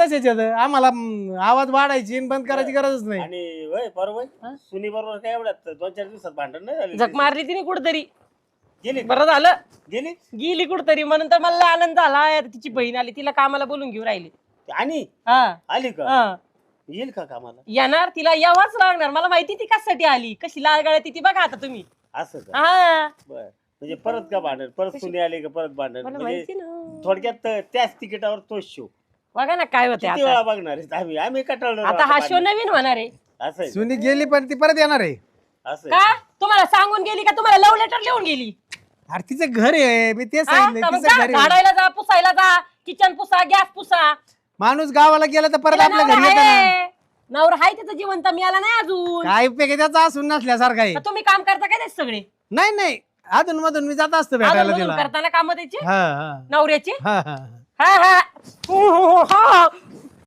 तसेच येत आम्हाला आवाज वाढायची आणि बंद करायची गरजच नाही. आणि वय बरोबर सुनी बरोबर काय एवढ्यात 2-4 दिवसात भांडण नाही झाली. झक मारली तिने कुठतरी. गेली बरं झालं गेली गेली कुठतरी म्हणून तर मला आनंद झाला. आता तिची बहीण आली तिला कामाला बोलून घेऊन राहिली. आणि हा आली का हा येईल का कामाला येणार तिला यावाच लागणार. मला माहिती ती कशासाठी आली कशी लाल गाळ्या ती बघा आता तुम्ही. असं का हा बर म्हणजे परत का भांडण परत सुनी आली का परत भांडण मला म्हणजे माहिती ना. थोडक्यात त्याच तिकिटावर तोच शो बघा ना काय होते किती आता. वेळा बघणार आहेत आम्ही कटाळलो आता हा शो नवीन होणार आहे असं आहे का? सुनी गेली पण ती परत येणार आहे. असं आहे का तुम्हाला सांगून गेली का तुम्हाला लव्ह लेटर लिहून गेली. अरे तिचं घर आहे मी तेच हा? सांगितलं तर मग तिचं जा, घर आहे. झाडायला जा पुसायला जा किचन पुसा गॅस पुसा. माणूस गावाला गेला तर परत तिला आपल्या नवरा घरी येतं ना. आहे. नवरा हाय त्याचं जिवंत मिळाला नाही अजून. काय उपयोग आहे त्याचा असून नसल्यासारखा आहे. तर तुम्ही काम करता काय ते सगळे नाही नाही अधून मधून मी जात असतो भेटायला अजून तिला. करताना काम त्याचे हा हा नवऱ्याचे. हा हा हा हा हो, हो, हो, हा